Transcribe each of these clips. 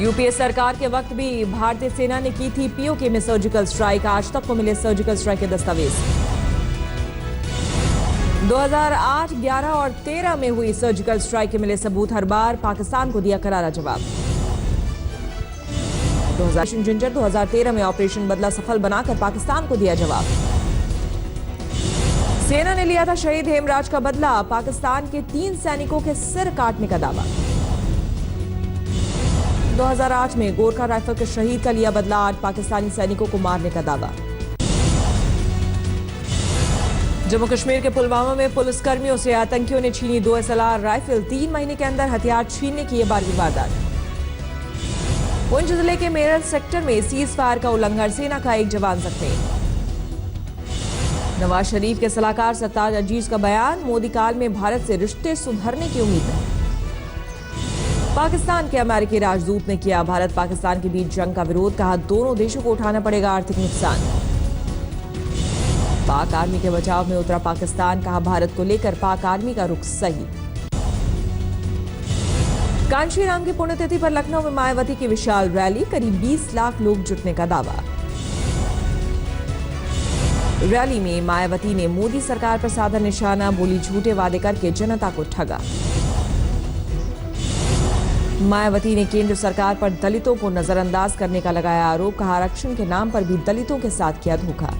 UPA सरकार के वक्त भी भारतीय सेना ने की थी पीओके में सर्जिकल स्ट्राइक। आज तक को मिले सर्जिकल स्ट्राइक के दस्तावेज। 2008, 11 और 13 में हुई सर्जिकल स्ट्राइक के मिले सबूत। हर बार पाकिस्तान को दिया करारा जवाब। 2013 में ऑपरेशन बदला सफल बनाकर पाकिस्तान को दिया जवाब। सेना ने लिया था शहीद हेमराज का बदला। पाकिस्तान के 3 सैनिकों के सिर काटने का दावा। 2008 में गोरखा राइफल के शहीद का लिया बदला। 8 पाकिस्तानी सैनिकों को मारने का दावा। जम्मू कश्मीर के पुलवामा में पुलिसकर्मियों से आतंकियों ने छीनी 2 SLR राइफल। 3 महीने के अंदर हथियार छीनने की यह 12वीं वारदात। पुंछ जिले के मेरठ सेक्टर में सीज फायर का उल्लंघन। सेना का 1 जवान जख्मी। नवाज शरीफ के सलाहकार सत्तार अजीज का बयान। मोदी काल में भारत से रिश्ते सुधरने की उम्मीद है। पाकिस्तान के अमेरिकी राजदूत ने किया भारत पाकिस्तान के बीच जंग का विरोध। कहा दोनों देशों को उठाना पड़ेगा आर्थिक नुकसान। पाक आर्मी के बचाव में उतरा पाकिस्तान। कहा भारत को लेकर पाक आर्मी का रुख सही। कांशीराम की पुण्यतिथि पर लखनऊ में मायावती की विशाल रैली। करीब 20 लाख लोग जुटने का दावा। रैली में मायावती ने मोदी सरकार पर साधा निशाना। बोली झूठे वादे करके जनता को ठगा। मायावती ने केंद्र सरकार पर दलितों को नजरअंदाज करने का लगाया आरोप। कहा आरक्षण के नाम पर भी दलितों के साथ किया धोखा।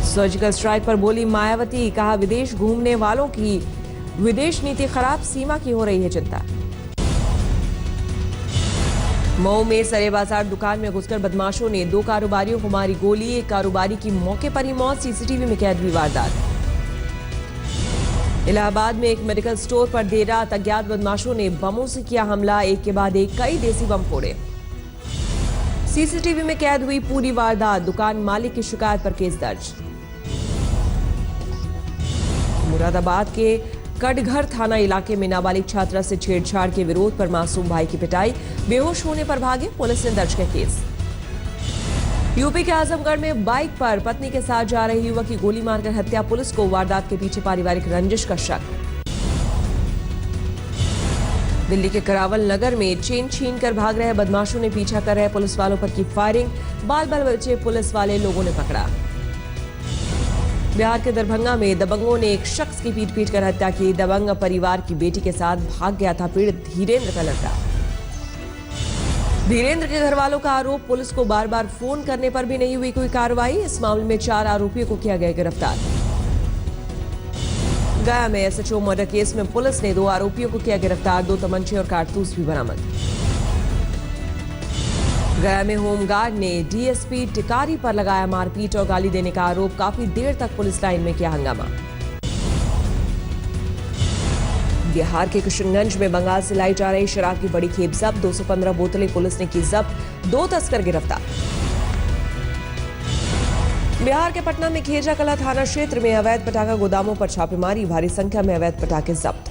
सर्जिकल स्ट्राइक पर बोली मायावती। कहा विदेश घूमने वालों की विदेश नीति खराब। सीमा की हो रही है चिंता। मऊ में सरे बाजार दुकान में घुसकर बदमाशों ने 2 कारोबारियों को मारी गोली। एक कारोबारी की मौके पर ही मौत। सीसीटीवी में कैद हुई वारदात। इलाहाबाद में एक मेडिकल स्टोर पर देर रात अज्ञात बदमाशों ने बमों से किया हमला। एक के बाद एक कई देसी बम फोड़े। सीसीटीवी में कैद हुई पूरी वारदात। दुकान मालिक की शिकायत पर केस दर्ज। मुरादाबाद के कटघर थाना इलाके में नाबालिग छात्रा से छेड़छाड़ के विरोध पर मासूम भाई की पिटाई। बेहोश होने पर भागे। पुलिस ने दर्ज किया केस। यूपी के आजमगढ़ में बाइक पर पत्नी के साथ जा रहे युवक की गोली मारकर हत्या। पुलिस को वारदात के पीछे पारिवारिक रंजिश का शक। दिल्ली के करावल नगर में चेन छीन कर भाग रहे बदमाशों ने पीछा कर रहे पुलिस वालों पर की फायरिंग। बाल बाल बचे पुलिस वाले लोगों ने पकड़ा। बिहार के दरभंगा में दबंगों ने एक शख्स की पीट कर हत्या की। दबंग परिवार की बेटी के साथ भाग गया था पीड़ित धीरेन्द्र का लड़का। धीरेन्द्र के घर वालों का आरोप। पुलिस को बार बार फोन करने पर भी नहीं हुई कोई कार्रवाई। इस मामले में 4 आरोपियों को किया गया गिरफ्तार। गया में SHO मर्डर केस में पुलिस ने 2 आरोपियों को किया गिरफ्तार। 2 तमंचे और कारतूस भी बरामद। गया में होमगार्ड ने DSP टिकारी पर लगाया मारपीट और गाली देने का आरोप। काफी देर तक पुलिस लाइन में किया हंगामा। बिहार के किशनगंज में बंगाल से लाई जा रही शराब की बड़ी खेप जब्त। 215 बोतलें पुलिस ने की जब्त। 2 तस्कर गिरफ्तार। बिहार के पटना में खेजा कला थाना क्षेत्र में अवैध पटाखा गोदामों पर छापेमारी। भारी संख्या में अवैध पटाखे जब्त।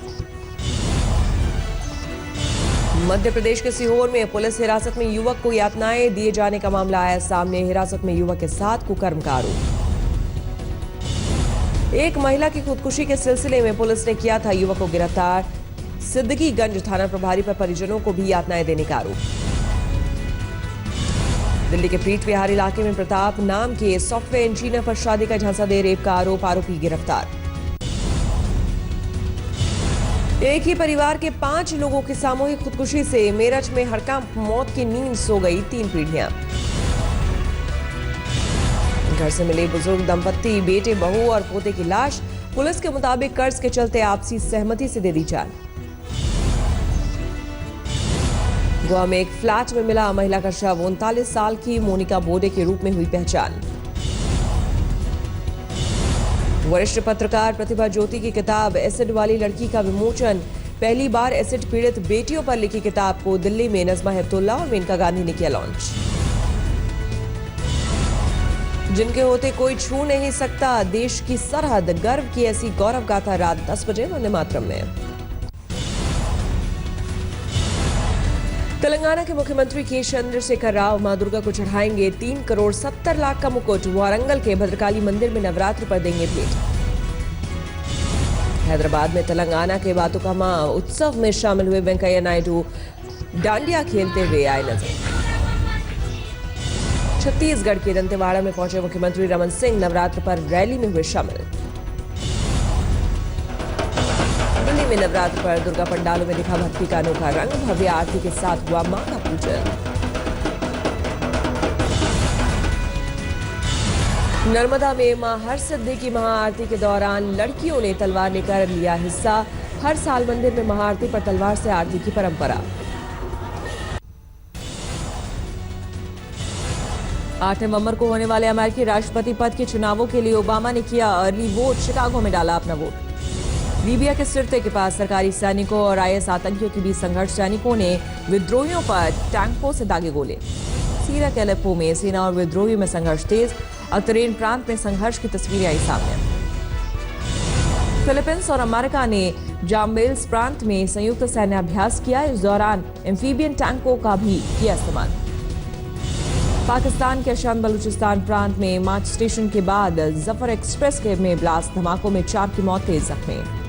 मध्य प्रदेश के सीहोर में पुलिस हिरासत में युवक को यातनाएं दिए जाने का मामला आया सामने। हिरासत में युवक के साथ कुकर्म का आरोप। एक महिला की खुदकुशी के सिलसिले में पुलिस ने किया था युवक को गिरफ्तार। सिद्दीकीगंज थाना प्रभारी पर परिजनों को भी यातनाएं देने का आरोप। दिल्ली के प्रीत विहार इलाके में प्रताप नाम के सॉफ्टवेयर इंजीनियर पर शादी का झांसा दे रेप का आरोप। आरोपी गिरफ्तार। एक ही परिवार के 5 लोगों की सामूहिक खुदकुशी से मेरठ में हड़कंप। मौत की नींद सो गई 3 पीढ़ियां। घर से मिले बुजुर्ग दंपत्ति, बेटे, बहू और पोते की लाश। पुलिस के मुताबिक कर्ज के चलते आपसी सहमति से दे दी जान। गोवा में एक फ्लैट में मिला महिला का शव। 39 साल की मोनिका बोडे के रूप में हुई पहचान। वरिष्ठ पत्रकार प्रतिभा ज्योति की किताब एसिड वाली लड़की का विमोचन। पहली बार एसिड पीड़ित बेटियों पर लिखी किताब को दिल्ली में नजमा हेपतुल्ला और मेनका गांधी ने किया लॉन्च। जिनके होते कोई छू नहीं सकता देश की सरहद। गर्व की ऐसी गौरव गाथा रात 10 बजे वंदे मातरम में। तेलंगाना के मुख्यमंत्री के चंद्रशेखर राव मां दुर्गा को चढ़ाएंगे 3 करोड़ 70 लाख का मुकुट। वारंगल के भद्रकाली मंदिर में नवरात्र पर देंगे भेंट। हैदराबाद में तेलंगाना के बातुकामा उत्सव में शामिल हुए वेंकैया नायडू डांडिया खेलते हुए आए नजर। छत्तीसगढ़ के दंतेवाड़ा में पहुंचे मुख्यमंत्री रमन सिंह नवरात्र पर रैली में हुए शामिल। दिल्ली में नवरात्र पर दुर्गा पंडालों में दिखा भक्ति का अनोखा रंग, भव्य आरती के साथ हुआ मां का पूजन। नर्मदा में मां हरसिद्धि की महाआरती के दौरान लड़कियों ने तलवार लेकर लिया हिस्सा। हर साल मंदिर में महाआरती पर तलवार से आरती की परंपरा। 8 नवंबर को होने वाले अमेरिकी राष्ट्रपति पद के चुनावों के लिए ओबामा ने किया अर्ली वोट, शिकागो में डाला अपना वोट। लीबिया के सिरते के पास सरकारी सैनिकों और आईएस आतंकियों के बीच संघर्ष, सैनिकों ने विद्रोहियों पर टैंकों से दागे गोले। सीरिया के अलेप्पो में सेना और विद्रोहियों में संघर्ष तेज, अतरेन प्रांत में संघर्ष की तस्वीरें आई सामने। फिलीपींस और अमेरिका ने जाम्बेल्स प्रांत में संयुक्त सैन्य अभ्यास किया। इस दौरान एम्फीबियन टैंकों का भी किया इस्तेमाल। पाकिस्तान के शान बलूचिस्तान प्रांत में मार्च स्टेशन के बाद जफर एक्सप्रेस के में ब्लास्ट, धमाकों में 4 की मौत, 23 जख्मी।